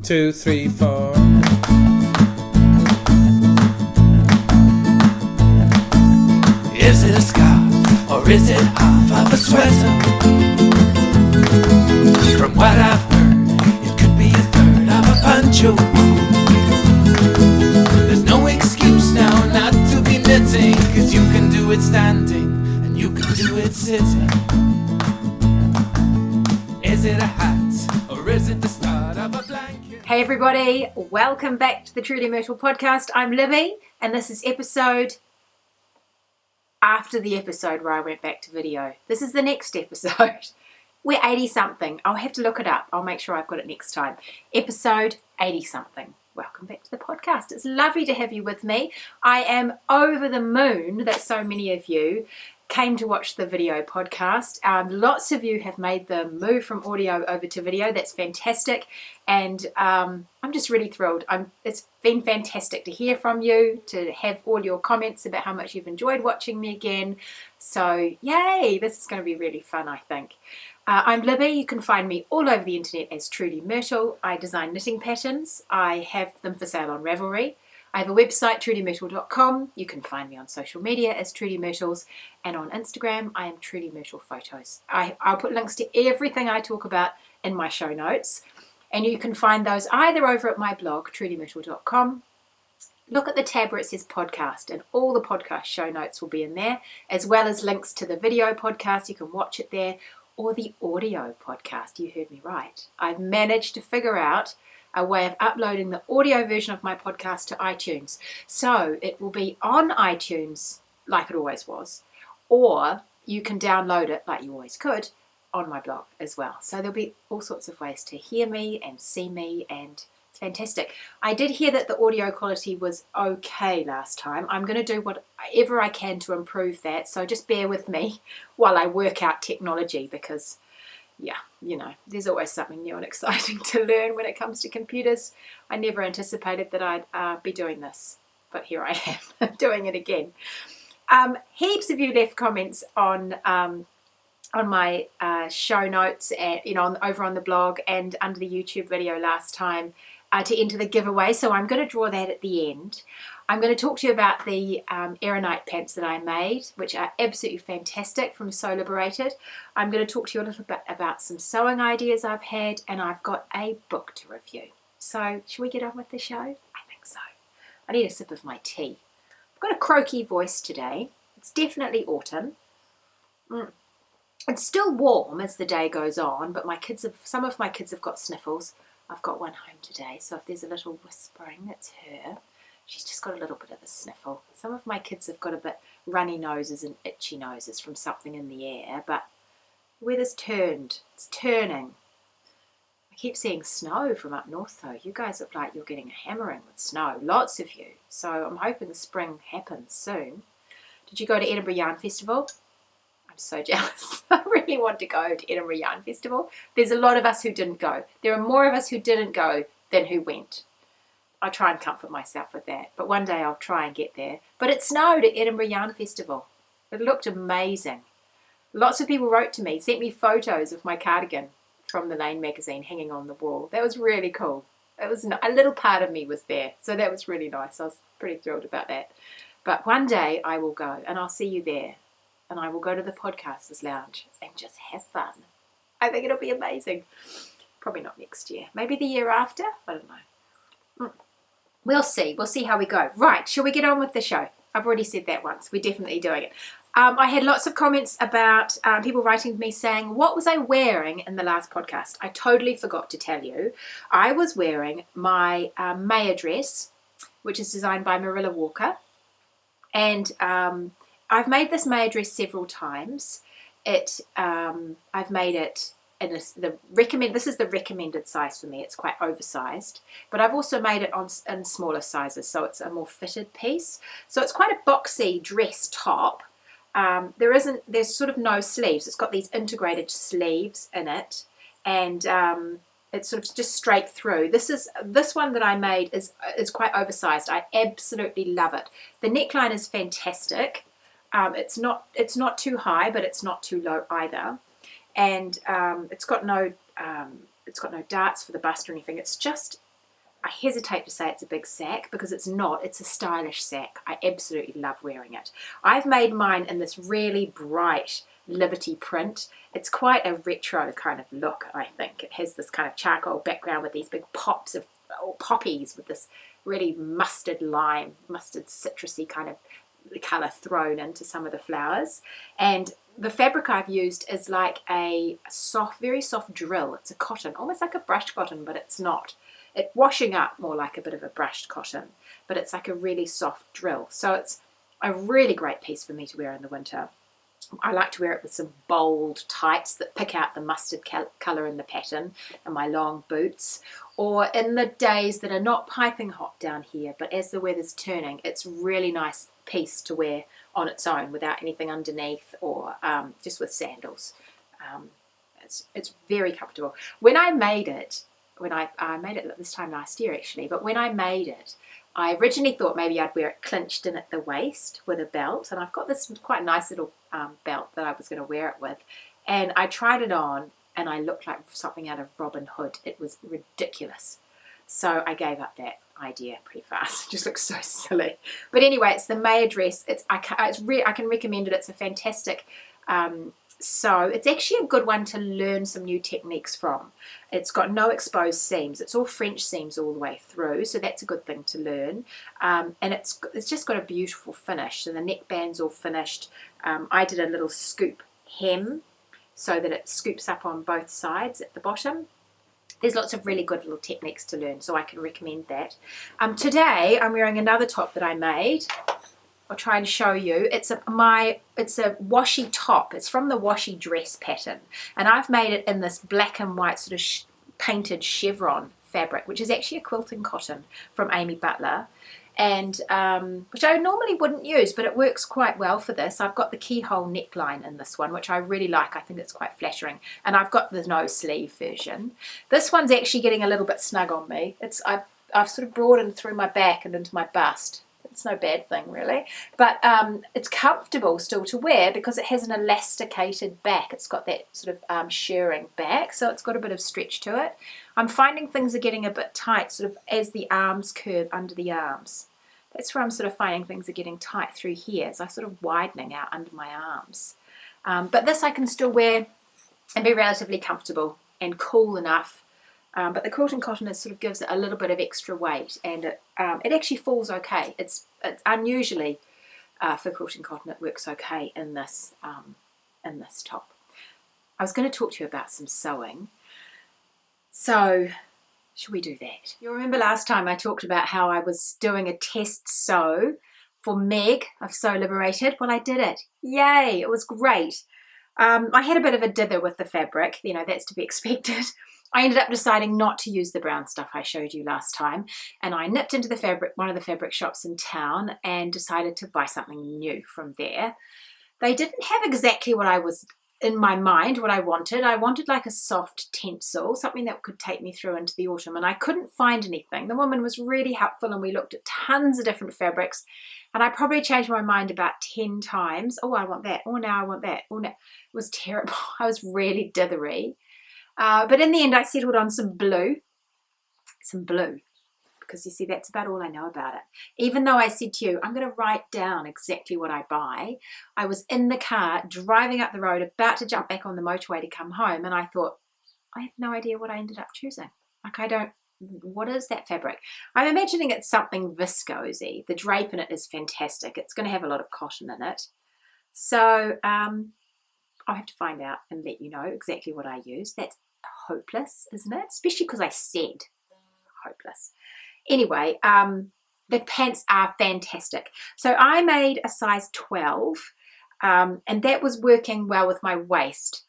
2, 3, 4. Is it a scarf or is it half of a sweater? From what I've heard, it could be a third of a poncho. There's no excuse now not to be knitting, 'cause you can do it standing and you can do it sitting. Is it a hat or is it the start of a blanket? Hey everybody, welcome back to the Truly Myrtle podcast. I'm Libby and this is episode after the episode where I went back to video. This is the next episode. We're 80 something. I'll have to look it up. I'll make sure I've got it next time. Episode 80 something. Welcome back to the podcast. It's lovely to have you with me. I am over the moon that so many of you came to watch the video podcast. Lots of you have made the move from audio over to video. That's fantastic. And I'm just really thrilled. It's been fantastic to hear from you, to have all your comments about how much you've enjoyed watching me again. So yay, this is going to be really fun, I think. I'm Libby. You can find me all over the internet as Truly Myrtle. I design knitting patterns. I have them for sale on Ravelry. I have a website, trulymyrtle.com. You can find me on social media as Truly Myrtles, and on Instagram, I am Truly Myrtle Photos. I'll put links to everything I talk about in my show notes, and you can find those either over at my blog, trulymyrtle.com. Look at the tab where it says podcast, and all the podcast show notes will be in there, as well as links to the video podcast. You can watch it there, or the audio podcast. You heard me right. I've managed to figure out a way of uploading the audio version of my podcast to iTunes. So it will be on iTunes like it always was, or you can download it like you always could on my blog as well. So there'll be all sorts of ways to hear me and see me, and it's fantastic. I did hear that the audio quality was okay last time. I'm going to do whatever I can to improve that, so just bear with me while I work out technology, because yeah, you know, there's always something new and exciting to learn when it comes to computers. I never anticipated that I'd be doing this, but here I am doing it again. Heaps of you left comments on my show notes, and over on the blog and under the YouTube video last time to enter the giveaway. So I'm going to draw that at the end. I'm going to talk to you about the Aeronite pants that I made, which are absolutely fantastic from Sew Liberated. I'm going to talk to you a little bit about some sewing ideas I've had, and I've got a book to review. So shall we get on with the show? I think so. I need a sip of my tea. I've got a croaky voice today. It's definitely autumn. It's still warm as the day goes on, but some of my kids have got sniffles. I've got one home today, so if there's a little whispering, it's her. She's just got a little bit of a sniffle. Some of my kids have got a bit runny noses and itchy noses from something in the air, but the weather's turned. It's turning. I keep seeing snow from up north, though. You guys look like you're getting a hammering with snow. Lots of you. So I'm hoping the spring happens soon. Did you go to Edinburgh Yarn Festival? I'm so jealous. I really want to go to Edinburgh Yarn Festival. There's a lot of us who didn't go. There are more of us who didn't go than who went. I try and comfort myself with that, but one day I'll try and get there. But it snowed at Edinburgh Yarn Festival. It looked amazing. Lots of people wrote to me, sent me photos of my cardigan from the Lane magazine hanging on the wall. That was really cool. It was a little part of me was there, so that was really nice. I was pretty thrilled about that. But one day I will go, and I'll see you there, and I will go to the Podcasters Lounge and just have fun. I think it'll be amazing. Probably not next year. Maybe the year after? I don't know. We'll see. We'll see how we go. Right, shall we get on with the show? I've already said that once. We're definitely doing it. I had lots of comments about people writing to me saying, what was I wearing in the last podcast? I totally forgot to tell you. I was wearing my Maya dress, which is designed by Marilla Walker. And I've made this Maya dress several times. I've made it in this is the recommended size for me. It's quite oversized, but I've also made it in smaller sizes, so it's a more fitted piece. So it's quite a boxy dress top. There's sort of no sleeves. It's got these integrated sleeves in it, and it's sort of just straight through. This one that I made is quite oversized. I absolutely love it. The neckline is fantastic. It's not too high, but it's not too low either. And it's got no darts for the bust or anything. It's just I hesitate to say it's a big sack because it's not. It's a stylish sack. I absolutely love wearing it. I've made mine in this really bright Liberty print. It's quite a retro kind of look, I think. It has this kind of charcoal background with these big pops of poppies with this really mustard citrusy kind of colour thrown into some of the flowers. And the fabric I've used is like a soft, very soft drill. It's a cotton, almost like a brushed cotton, but it's not. It's washing up more like a bit of a brushed cotton, but it's like a really soft drill. So it's a really great piece for me to wear in the winter. I like to wear it with some bold tights that pick out the mustard colour in the pattern, and my long boots. Or in the days that are not piping hot down here, but as the weather's turning, it's a really nice piece to wear on its own without anything underneath, or just with sandals. It's very comfortable. When I made it, I made it this time last year actually, but when I made it, I originally thought maybe I'd wear it clinched in at the waist with a belt, and I've got this quite nice little belt that I was going to wear it with, and I tried it on and I looked like something out of Robin Hood. It was ridiculous. So I gave up that idea pretty fast. It just looks so silly. But anyway, it's the Maya dress. I can recommend it. It's a fantastic So it's actually a good one to learn some new techniques from. It's got no exposed seams. It's all French seams all the way through, so that's a good thing to learn. And it's just got a beautiful finish. And the neckband's all finished. I did a little scoop hem so that it scoops up on both sides at the bottom. There's lots of really good little techniques to learn, so I can recommend that. Today I'm wearing another top that I made. I'll try and show you. It's a washi top. It's from the washi dress pattern, and I've made it in this black and white sort of painted chevron fabric, which is actually a quilting cotton from Amy Butler, and which I normally wouldn't use, but it works quite well for this. I've got the keyhole neckline in this one, which I really like. I think it's quite flattering, and I've got the no sleeve version. This one's actually getting a little bit snug on me. I've sort of broadened through my back and into my bust. It's no bad thing really, but it's comfortable still to wear because it has an elasticated back. It's got that sort of shirring back, so it's got a bit of stretch to it. I'm finding things are getting a bit tight sort of as the arms curve under the arms. That's where I'm sort of finding things are getting tight through here, so I'm sort of widening out under my arms. But this I can still wear and be relatively comfortable and cool enough. But the quilting cotton sort of gives it a little bit of extra weight, and it actually falls okay. It's unusually for quilting cotton, it works okay in this top. I was going to talk to you about some sewing, so shall we do that? You'll remember last time I talked about how I was doing a test sew for Meg of Sew Liberated. Well, I did it. Yay! It was great. I had a bit of a dither with the fabric. You know, that's to be expected. I ended up deciding not to use the brown stuff I showed you last time, and I nipped into one of the fabric shops in town and decided to buy something new from there. They didn't have exactly what I was in my mind, what I wanted. I wanted like a soft tencel, something that could take me through into the autumn, and I couldn't find anything. The woman was really helpful, and we looked at tons of different fabrics, and I probably changed my mind about 10 times. Oh, I want that. Oh, now I want that. Oh, no. It was terrible. I was really dithery. But in the end, I settled on some blue, because you see, that's about all I know about it. Even though I said to you, I'm going to write down exactly what I buy, I was in the car, driving up the road, about to jump back on the motorway to come home, and I thought, I have no idea what I ended up choosing. Like, what is that fabric? I'm imagining it's something viscose-y. The drape in it is fantastic. It's going to have a lot of cotton in it. So, I'll have to find out and let you know exactly what I use. That's hopeless, isn't it? Especially because I said hopeless. Anyway, the pants are fantastic. So I made a size 12, and that was working well with my waist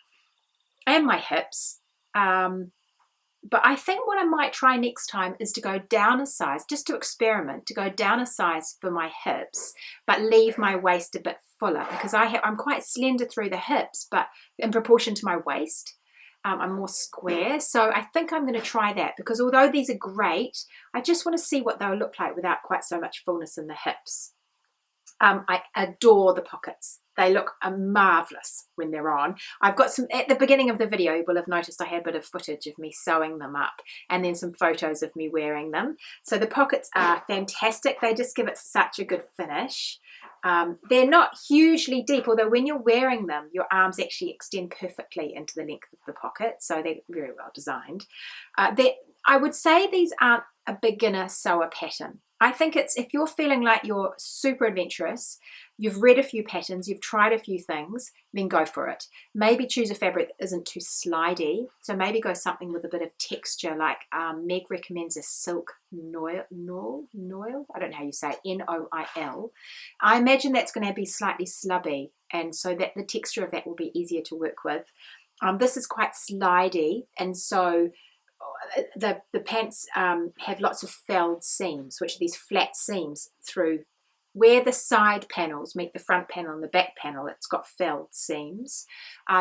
and my hips. But I think what I might try next time is to go down a size, just to experiment, to go down a size for my hips, but leave my waist a bit fuller, because I'm quite slender through the hips, but in proportion to my waist, I'm more square. So I think I'm going to try that, because although these are great, I just want to see what they'll look like without quite so much fullness in the hips. I adore the pockets. They look marvellous when they're on. I've got some, at the beginning of the video, you will have noticed I had a bit of footage of me sewing them up and then some photos of me wearing them. So the pockets are fantastic. They just give it such a good finish. They're not hugely deep, although when you're wearing them, your arms actually extend perfectly into the length of the pocket. So they're very well designed. I would say these aren't a beginner sewer pattern. I think it's, if you're feeling like you're super adventurous, you've read a few patterns, you've tried a few things, then go for it. Maybe choose a fabric that isn't too slidey. So maybe go something with a bit of texture, like Meg recommends a silk noil. I don't know how you say it, Noil. I imagine that's going to be slightly slubby, and so that the texture of that will be easier to work with. This is quite slidey, and so the pants have lots of felled seams, which are these flat seams through where the side panels meet the front panel and the back panel. It's got felled seams.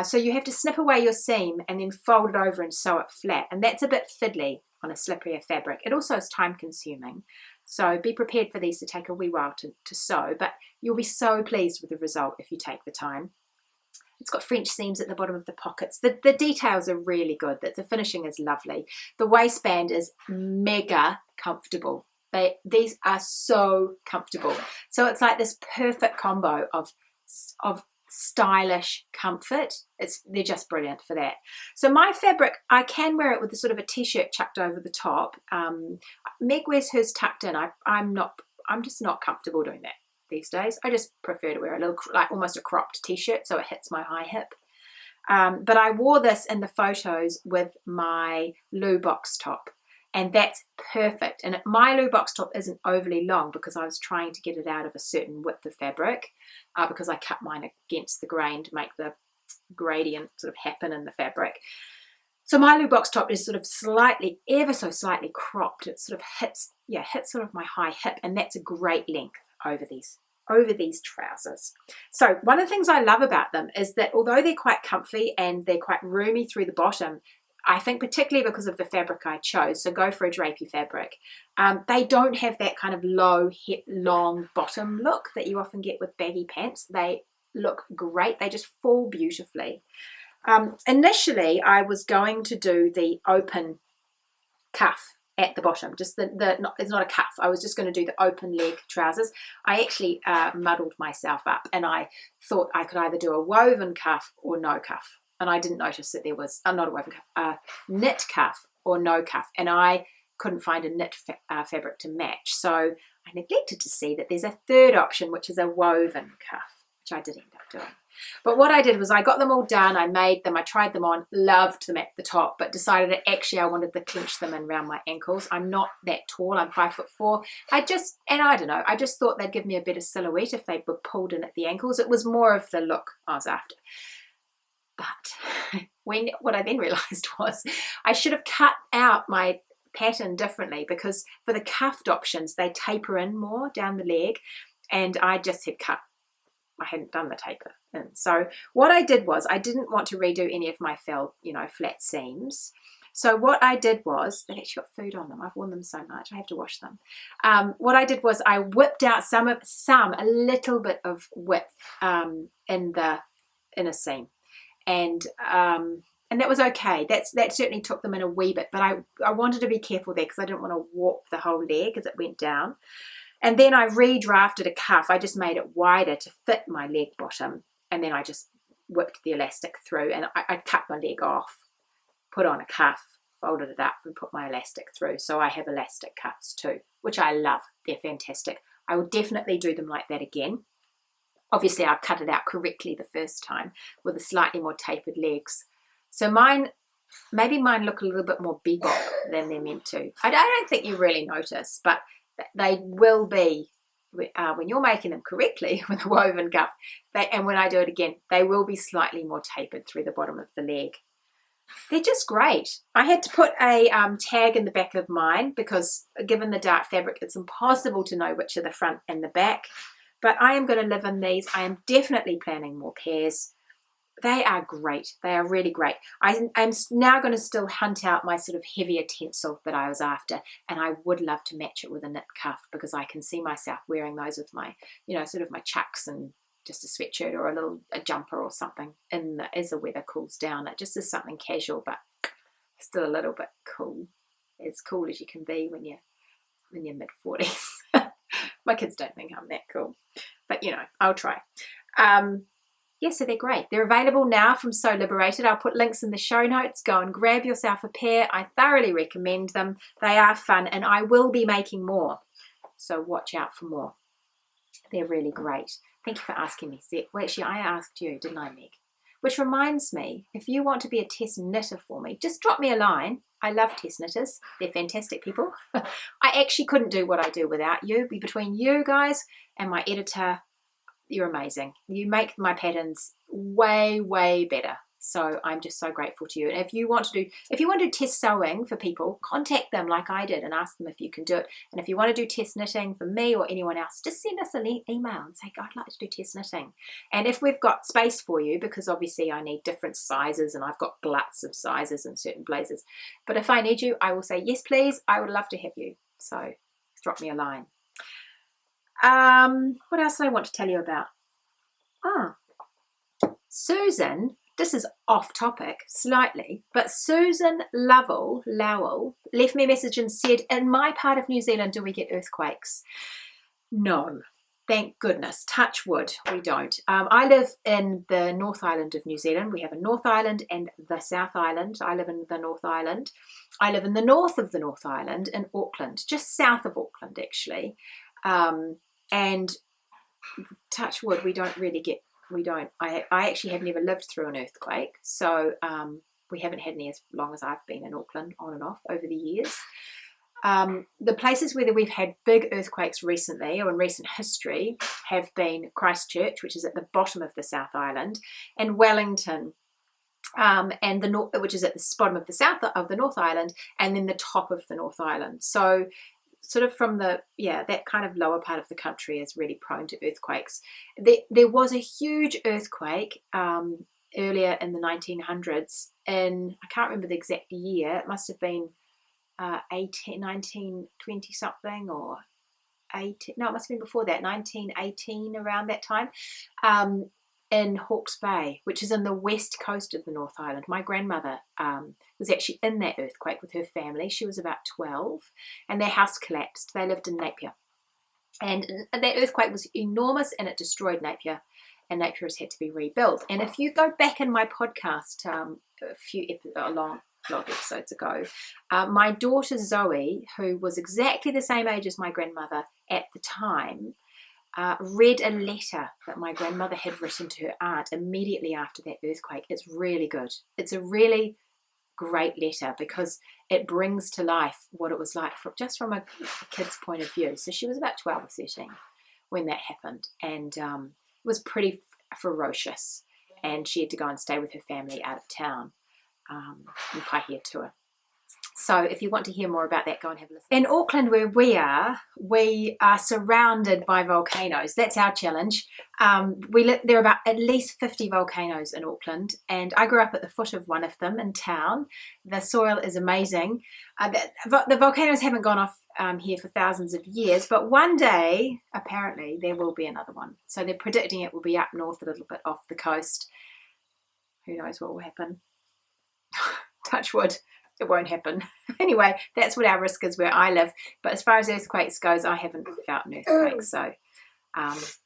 So you have to snip away your seam and then fold it over and sew it flat. And that's a bit fiddly on a slipperier fabric. It also is time consuming. So be prepared for these to take a wee while to sew, but you'll be so pleased with the result if you take the time. It's got French seams at the bottom of the pockets. The details are really good. The finishing is lovely. The waistband is mega comfortable. These are so comfortable. So it's like this perfect combo of stylish comfort. They're just brilliant for that. So my fabric, I can wear it with a sort of a t-shirt chucked over the top. Meg wears hers tucked in. I'm just not comfortable doing that these days. I just prefer to wear a little, like almost a cropped t-shirt, so it hits my high hip. But I wore this in the photos with my Lou box top, and that's perfect. And my Lou box top isn't overly long because I was trying to get it out of a certain width of fabric, because I cut mine against the grain to make the gradient sort of happen in the fabric. So my Lou box top is sort of slightly, ever so slightly cropped. It sort of hits sort of my high hip, and that's a great length over these trousers. So one of the things I love about them is that although they're quite comfy and they're quite roomy through the bottom, I think particularly because of the fabric I chose, so go for a drapey fabric, they don't have that kind of low hip, long bottom look that you often get with baggy pants. They look great. They just fall beautifully. Initially, I was going to do the open cuff at the bottom, just it's not a cuff. I was just going to do the open leg trousers. I actually muddled myself up, and I thought I could either do a woven cuff or no cuff, and I didn't notice that there was not a woven cuff, knit cuff or no cuff, and I couldn't find a knit fabric to match, so I neglected to see that there's a third option, which is a woven cuff, which I did end up doing. But what I did was I got them all done, I made them, I tried them on, loved them at the top, but decided that actually I wanted to clench them in around my ankles. I'm not that tall, I'm 5'4". I don't know, I just thought they'd give me a better silhouette if they were pulled in at the ankles. It was more of the look I was after. But what I then realised was I should have cut out my pattern differently, because for the cuffed options, they taper in more down the leg, and I just had cut. I hadn't done the taper in. So what I did was I didn't want to redo any of my flat seams. So what I did was, they've actually got food on them. I've worn them so much, I have to wash them. What I did was I whipped out a little bit of width in the inner seam. And that was okay. That certainly took them in a wee bit, but I wanted to be careful there because I didn't want to warp the whole leg as it went down. And then I redrafted a cuff. I just made it wider to fit my leg bottom. And then I just whipped the elastic through, and I cut my leg off, put on a cuff, folded it up and put my elastic through. So I have elastic cuffs too, which I love. They're fantastic. I will definitely do them like that again. Obviously, I've cut it out correctly the first time with the slightly more tapered legs. So maybe mine look a little bit more bebop than they're meant to. I don't think you really notice, but they will be, when you're making them correctly with a woven cuff, and when I do it again, they will be slightly more tapered through the bottom of the leg. They're just great. I had to put a tag in the back of mine because given the dark fabric, it's impossible to know which are the front and the back. But I am going to live in these. I am definitely planning more pairs. They are great. They are really great. I'm now going to still hunt out my sort of heavier tencel that I was after, and I would love to match it with a knit cuff, because I can see myself wearing those with my, sort of my chucks and just a sweatshirt or a jumper or something as the weather cools down. It just is something casual, but still a little bit cool. As cool as you can be when you're in your mid-40s. My kids don't think I'm that cool, but I'll try. Yeah, so they're great. They're available now from So Liberated. I'll put links in the show notes. Go and grab yourself a pair. I thoroughly recommend them. They are fun, and I will be making more, so watch out for more. They're really great. Thank you for asking me, Seth. Well, actually, I asked you, didn't I, Meg? Which reminds me, if you want to be a test knitter for me, just drop me a line. I love test knitters. They're fantastic people. I actually couldn't do what I do without you. Between you guys and my editor, you're amazing. You make my patterns way, way better. So I'm just so grateful to you. And if you want to test sewing for people, contact them like I did and ask them if you can do it. And if you want to do test knitting for me or anyone else, just send us an email and say, I'd like to do test knitting. And if we've got space for you, because obviously I need different sizes and I've got gluts of sizes in certain blazers. But if I need you, I will say, yes, please. I would love to have you. So drop me a line. What else did I want to tell you about? Susan, this is off topic slightly, but Susan Lowell left me a message and said, in my part of New Zealand, do we get earthquakes? No, thank goodness. Touch wood, we don't. I live in the North Island of New Zealand. We have a North Island and the South Island. I live in the North Island. I live in the north of the North Island in Auckland, just south of Auckland, actually. And touch wood, we don't. I actually have never lived through an earthquake, so we haven't had any as long as I've been in Auckland, on and off over the years. The places where we've had big earthquakes recently, or in recent history, have been Christchurch, which is at the bottom of the South Island, and Wellington, and the north, which is at the bottom of the south of the North Island, and then the top of the North Island. So sort of from that kind of lower part of the country is really prone to earthquakes. There was a huge earthquake earlier in the 1900s, and I can't remember the exact year. It must have been 1920 something, or 18. No, it must have been before that, 1918, around that time. In Hawke's Bay, which is in the west coast of the North Island. My grandmother was actually in that earthquake with her family. She was about 12, and their house collapsed. They lived in Napier, and that earthquake was enormous, and it destroyed Napier, and Napier has had to be rebuilt. And if you go back in my podcast a long episodes ago, my daughter Zoe, who was exactly the same age as my grandmother at the time, read a letter that my grandmother had written to her aunt immediately after that earthquake. It's really good. It's a really great letter because it brings to life what it was like from a kid's point of view. So she was about 12 or 13 when that happened, and it was pretty ferocious, and she had to go and stay with her family out of town in Pahiatua. So if you want to hear more about that, go and have a listen. In Auckland, where we are surrounded by volcanoes. That's our challenge. There are about at least 50 volcanoes in Auckland, and I grew up at the foot of one of them in town. The soil is amazing. The volcanoes haven't gone off here for thousands of years, but one day, apparently, there will be another one. So they're predicting it will be up north a little bit off the coast. Who knows what will happen? Touch wood. It won't happen. Anyway, that's what our risk is where I live. But as far as earthquakes goes, I haven't felt an earthquake. So, it's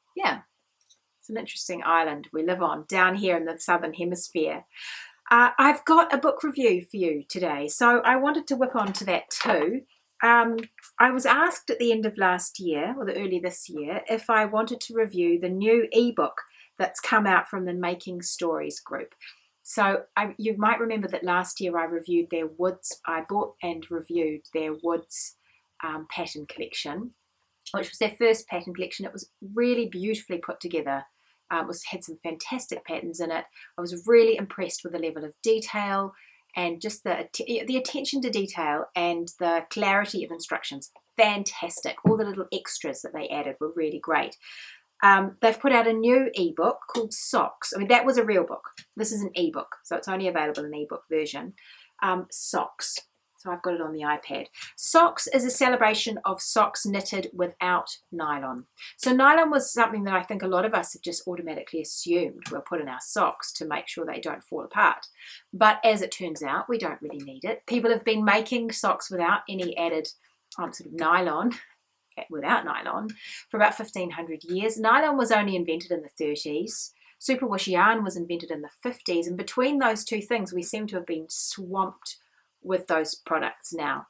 an interesting island we live on down here in the southern hemisphere. I've got a book review for you today, so I wanted to whip on to that too. I was asked at the end of last year, or early this year, if I wanted to review the new ebook that's come out from the Making Stories group. So you might remember that last year I reviewed their Woods. I bought and reviewed their Woods pattern collection, which was their first pattern collection. It was really beautifully put together. Had some fantastic patterns in it. I was really impressed with the level of detail and just the attention to detail and the clarity of instructions. Fantastic. All the little extras that they added were really great. They've put out a new ebook called Socks. I mean, that was a real book. This is an ebook, so it's only available in ebook version. Socks. So I've got it on the iPad. Socks is a celebration of socks knitted without nylon. So nylon was something that I think a lot of us have just automatically assumed we'll put in our socks to make sure they don't fall apart. But as it turns out, we don't really need it. People have been making socks without any added sort of nylon, without nylon, for about 1500 years. Nylon was only invented in the 30s. Superwash yarn was invented in the 50s. And between those two things, we seem to have been swamped with those products now.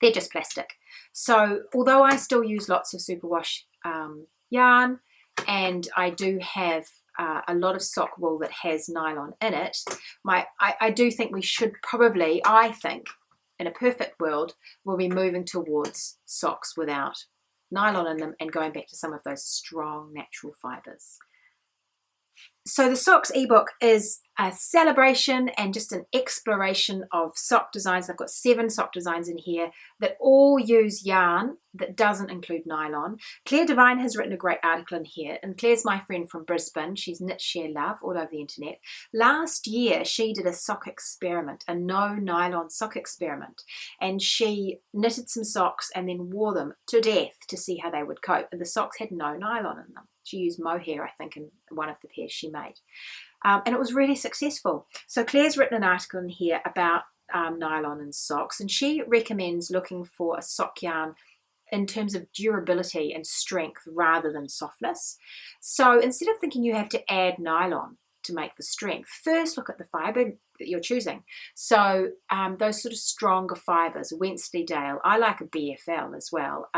They're just plastic. So although I still use lots of superwash yarn, and I do have a lot of sock wool that has nylon in it, I do think we should probably, I think, in a perfect world, we'll be moving towards socks without nylon in them and going back to some of those strong natural fibres. So the Socks ebook is a celebration and just an exploration of sock designs. I've got 7 sock designs in here that all use yarn that doesn't include nylon. Claire Devine has written a great article in here, and Claire's my friend from Brisbane. She's Knit Share Love all over the internet. Last year she did a sock experiment, a no nylon sock experiment, and she knitted some socks and then wore them to death to see how they would cope. And the socks had no nylon in them. She used mohair, I think, in one of the pairs she made. And it was really successful. So Claire's written an article in here about nylon and socks, and she recommends looking for a sock yarn in terms of durability and strength rather than softness. So instead of thinking you have to add nylon to make the strength, first look at the fibre that you're choosing. So those sort of stronger fibres, Wensleydale, I like a BFL as well,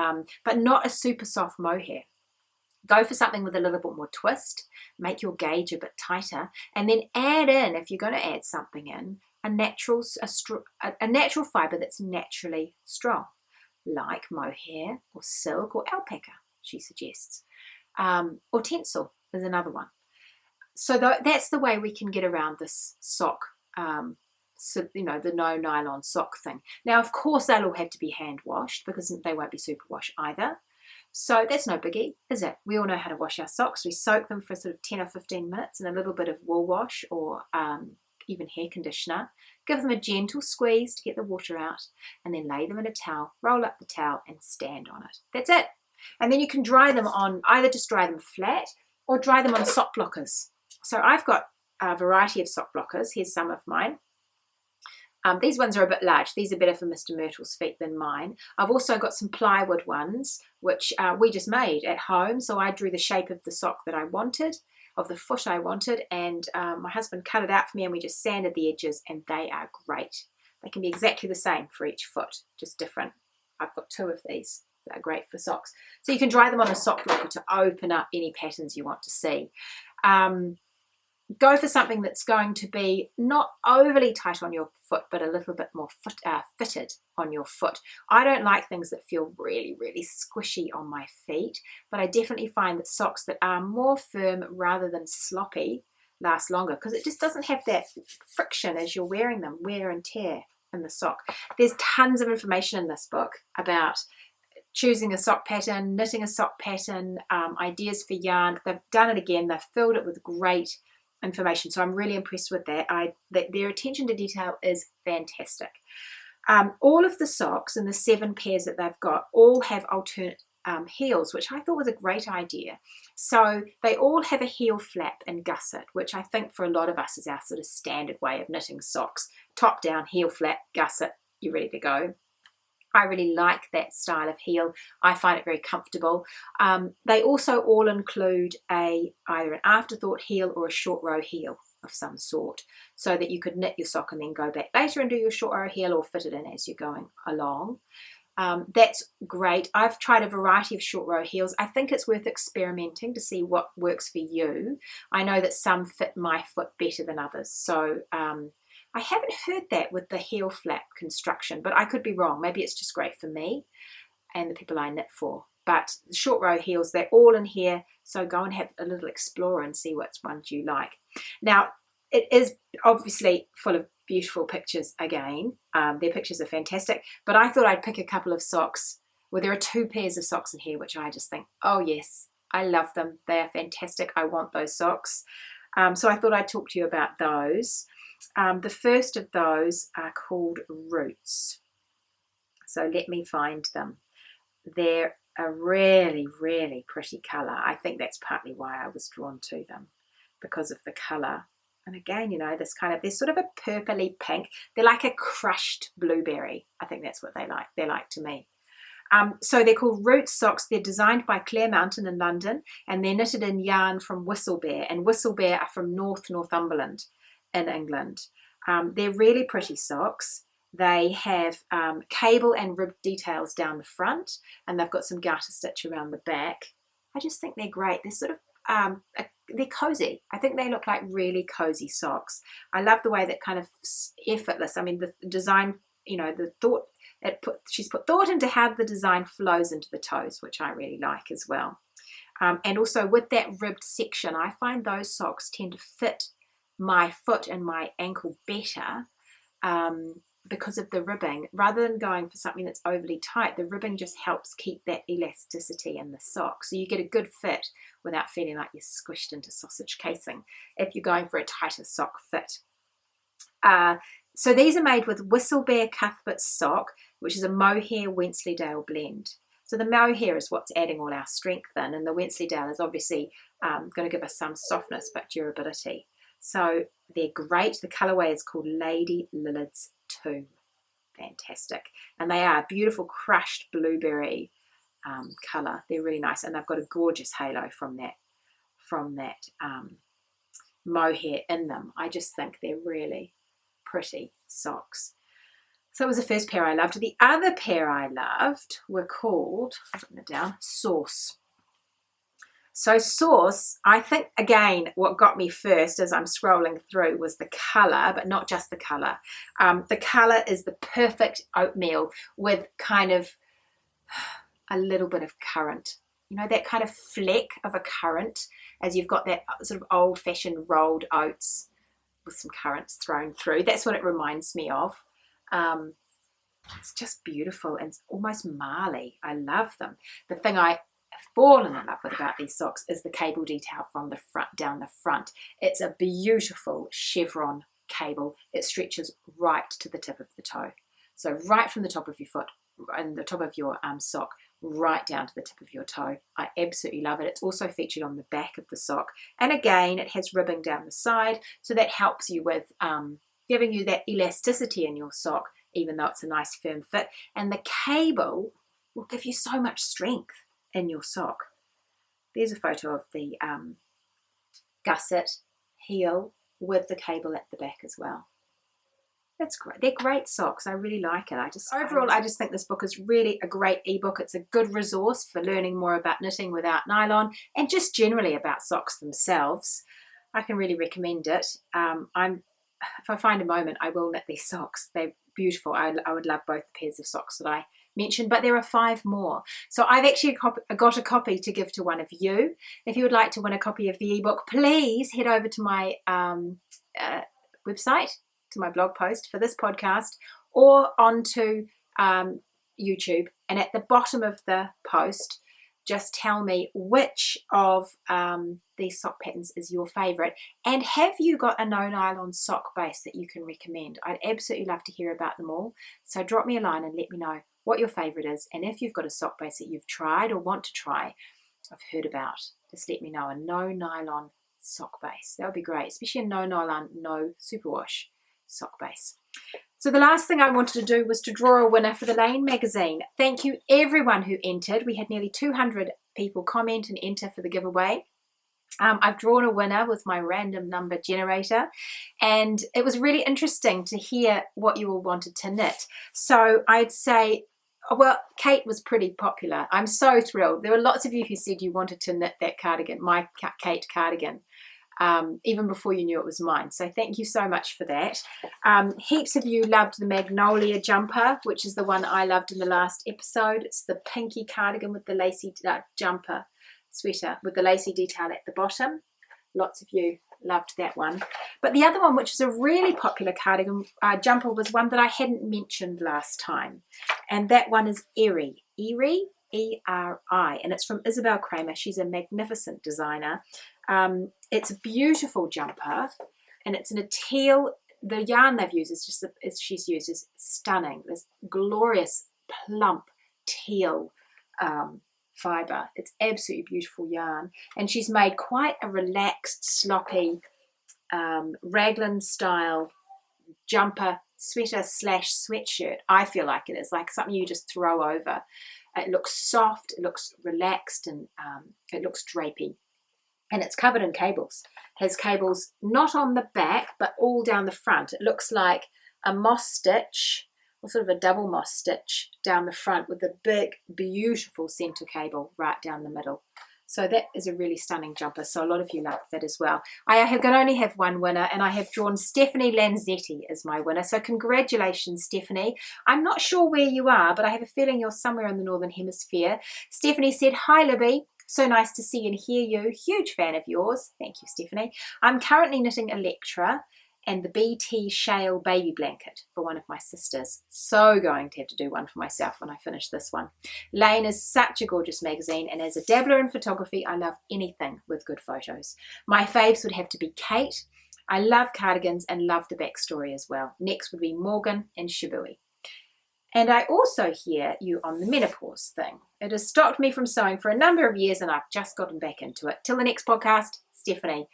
but not a super soft mohair. Go for something with a little bit more twist, make your gauge a bit tighter, and then add in, if you're going to add something in, a natural fibre that's naturally strong, like mohair or silk or alpaca, she suggests. Or tencel is another one. So that's the way we can get around this sock, the no nylon sock thing. Now, of course, they'll all have to be hand washed because they won't be superwash either. So that's no biggie, is it? We all know how to wash our socks. We soak them for sort of 10 or 15 minutes in a little bit of wool wash or even hair conditioner. Give them a gentle squeeze to get the water out, and then lay them in a towel, roll up the towel and stand on it. That's it. And then you can dry them on, either just dry them flat or dry them on sock blockers. So I've got a variety of sock blockers. Here's some of mine. These ones are a bit large. These are better for Mr. Myrtle's feet than mine. I've also got some plywood ones, which we just made at home. So I drew the shape of the sock that I wanted, of the foot I wanted, and my husband cut it out for me, and we just sanded the edges, and they are great. They can be exactly the same for each foot, just different. I've got 2 of these that are great for socks. So you can dry them on a sock blocker to open up any patterns you want to see. Go for something that's going to be not overly tight on your foot, but a little bit more fitted on your foot. I don't like things that feel really, really squishy on my feet, but I definitely find that socks that are more firm rather than sloppy last longer because it just doesn't have that friction as you're wearing them, wear and tear in the sock. There's tons of information in this book about choosing a sock pattern, knitting a sock pattern, ideas for yarn. They've done it again. They've filled it with great information, so I'm really impressed with that. Their attention to detail is fantastic. All of the socks and the 7 pairs that they've got all have alternate heels, which I thought was a great idea. So they all have a heel flap and gusset, which I think for a lot of us is our sort of standard way of knitting socks. Top down, heel flap, gusset, you're ready to go. I really like that style of heel. I find it very comfortable. They also all include either an afterthought heel or a short row heel of some sort, so that you could knit your sock and then go back later and do your short row heel or fit it in as you're going along. That's great. I've tried a variety of short row heels. I think it's worth experimenting to see what works for you. I know that some fit my foot better than others, so I haven't heard that with the heel flap construction, but I could be wrong. Maybe it's just great for me and the people I knit for. But the short row heels, they're all in here, so go and have a little explore and see which ones you like. Now, it is obviously full of beautiful pictures again. Their pictures are fantastic, but I thought I'd pick a couple of socks. Well, there are 2 pairs of socks in here, which I just think, oh yes, I love them. They are fantastic. I want those socks. So I thought I'd talk to you about those. The first of those are called Roots. So let me find them. They're a really, really pretty colour. I think that's partly why I was drawn to them, because of the colour. And again, you know, this kind of, they're sort of a purpley pink. They're like a crushed blueberry. I think that's what they like. They're like to me. So they're called Roots socks. They're designed by Claire Mountain in London, and they're knitted in yarn from Whistlebear. And Whistlebear are from Northumberland in England. They're really pretty socks. They have cable and rib details down the front, and they've got some garter stitch around the back. I just think they're great. They're sort of, they're cozy. I think they look like really cozy socks. I love the way that kind of effortless, I mean, the design, you know, the thought, she's put thought into how the design flows into the toes, which I really like as well. And also with that ribbed section, I find those socks tend to fit my foot and my ankle better because of the ribbing. Rather than going for something that's overly tight, the ribbing just helps keep that elasticity in the sock. So you get a good fit without feeling like you're squished into sausage casing if you're going for a tighter sock fit. So these are made with Whistlebear Cuthbert sock, which is a mohair Wensleydale blend. So the mohair is what's adding all our strength in, and the Wensleydale is obviously going to give us some softness but durability. So they're great. The colourway is called Lady Lillard's Tomb. Fantastic. And they are a beautiful crushed blueberry colour. They're really nice, and they've got a gorgeous halo from that mohair in them. I just think they're really pretty socks. So it was the first pair I loved. The other pair I loved were called, I've written it down, Sauce. So Sauce, I think, again, what got me first as I'm scrolling through was the colour, but not just the colour. The colour is the perfect oatmeal with kind of a little bit of currant. You know, that kind of fleck of a currant, as you've got that sort of old-fashioned rolled oats with some currants thrown through. That's what it reminds me of. It's just beautiful and it's almost marley. I love them. The thing I have fallen in love with about these socks is the cable detail from the front down the front. It's a beautiful chevron cable. It stretches right to the tip of the toe. So right from the top of your foot and the top of your sock right down to the tip of your toe. I absolutely love it. It's also featured on the back of the sock, and again it has ribbing down the side, so that helps you with giving you that elasticity in your sock, even though it's a nice firm fit. And the cable will give you so much strength in your sock. There's a photo of the gusset heel with the cable at the back as well. That's great. They're great socks. I really like it. I just think this book is really a great ebook. It's a good resource for learning more about knitting without nylon and just generally about socks themselves. I can really recommend it. If I find a moment, I will knit these socks. They're beautiful. I would love both the pairs of socks that I mentioned, but there are 5 more. So I've actually got a copy to give to one of you. If you would like to win a copy of the ebook, please head over to my website, to my blog post for this podcast, or onto YouTube, and at the bottom of the post just tell me which of these sock patterns is your favourite, and have you got a no nylon sock base that you can recommend? I'd absolutely love to hear about them all, so drop me a line and let me know what your favourite is, and if you've got a sock base that you've tried or want to try, I've heard about, just let me know. A no nylon sock base, that would be great, especially a no nylon, no superwash sock base. So the last thing I wanted to do was to draw a winner for the Lane magazine. Thank you everyone who entered. We had nearly 200 people comment and enter for the giveaway. I've drawn a winner with my random number generator, and it was really interesting to hear what you all wanted to knit. So I'd say, well, Kate was pretty popular. I'm so thrilled. There were lots of you who said you wanted to knit that cardigan, my Kate cardigan. Even before you knew it was mine. So thank you so much for that. Heaps of you loved the Magnolia jumper, which is the one I loved in the last episode. It's the pinky cardigan with the lacy jumper sweater with the lacy detail at the bottom. Lots of you loved that one. But the other one, which is a really popular cardigan jumper, was one that I hadn't mentioned last time. And that one is Eerie. Eerie? E-R-I, and it's from Isabel Kramer. She's a magnificent designer. It's a beautiful jumper, and it's in a teal. The yarn they've used is just she's used is stunning. This glorious plump teal fibre. It's absolutely beautiful yarn, and she's made quite a relaxed, sloppy raglan style jumper, sweater / sweatshirt. I feel like it is like something you just throw over. It looks soft, it looks relaxed, and it looks drapey. And it's covered in cables. Has cables not on the back, but all down the front. It looks like a moss stitch, or sort of a double moss stitch down the front with a big, beautiful centre cable right down the middle. So that is a really stunning jumper. So a lot of you love that as well. I can only have one winner, and I have drawn Stephanie Lanzetti as my winner. So congratulations, Stephanie. I'm not sure where you are, but I have a feeling you're somewhere in the Northern Hemisphere. Stephanie said, "Hi, Libby. So nice to see and hear you. Huge fan of yours." Thank you, Stephanie. "I'm currently knitting Electra and the BT Shale baby blanket for one of my sisters. So going to have to do one for myself when I finish this one. Lane is such a gorgeous magazine, and as a dabbler in photography, I love anything with good photos. My faves would have to be Kate. I love cardigans and love the backstory as well. Next would be Morgan and Shibui. And I also hear you on the menopause thing. It has stopped me from sewing for a number of years, and I've just gotten back into it. Till the next podcast, Stephanie."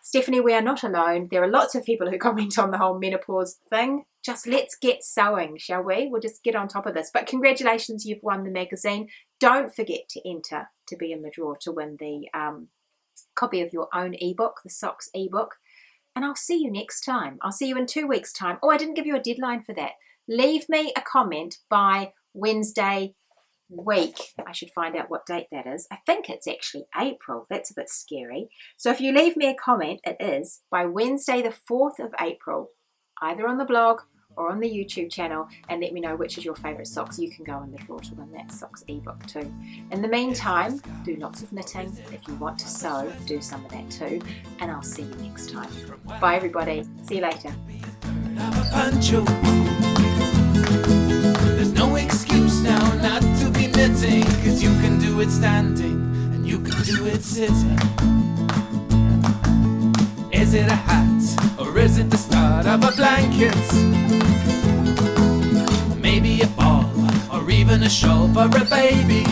Stephanie, we are not alone. There are lots of people who comment on the whole menopause thing. Just let's get sewing, shall we? We'll just get on top of this. But congratulations, you've won the magazine. Don't forget to enter to be in the draw to win the copy of your own ebook, the Socks ebook. And I'll see you next time. I'll see you in 2 weeks' time. Oh, I didn't give you a deadline for that. Leave me a comment by Wednesday week. I should find out what date that is. I think it's actually April. That's a bit scary. So if you leave me a comment, it is by Wednesday the 4th of April, either on the blog or on the YouTube channel, and let me know which is your favourite socks. You can go in the draw to win that Socks ebook too. In the meantime, do lots of knitting. If you want to sew, do some of that too. And I'll see you next time. Bye everybody. See you later. There's no excuse now not to be knitting, 'cause you can do it standing and you can do it sitting. Is it a hat or is it the start of a blanket? Maybe a ball or even a shawl for a baby.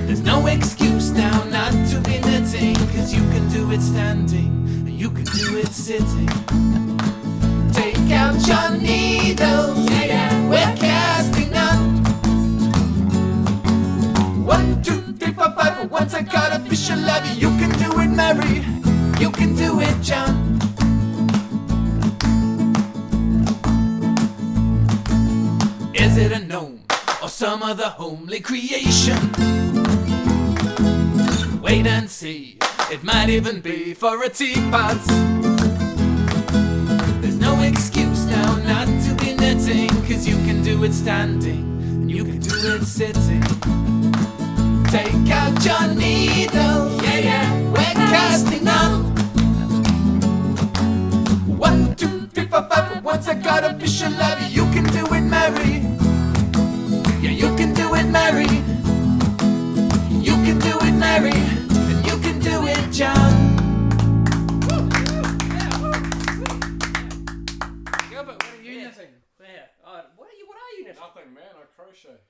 There's no excuse now not to be knitting, 'cause you can do it standing and you can do it sitting. Take out your needles, we're casting on. 1, 2, 3, 4, 5. Once I got official love, you can do it, Mary. You can do it, John. Is it a gnome or some other homely creation? Wait and see, it might even be for a teapot. No excuse now not to be knitting, 'cause you can do it standing and you can do it sitting. Take out your needle, we're casting on. 1, 2, 3, 4, 5. Once I got official love, you can do it, Mary. Yeah, you can do it, Mary. You can do it, Mary. And you can do it, John. Gilbert, what are you knitting? Where? What are you knitting? Nothing, man. I crochet.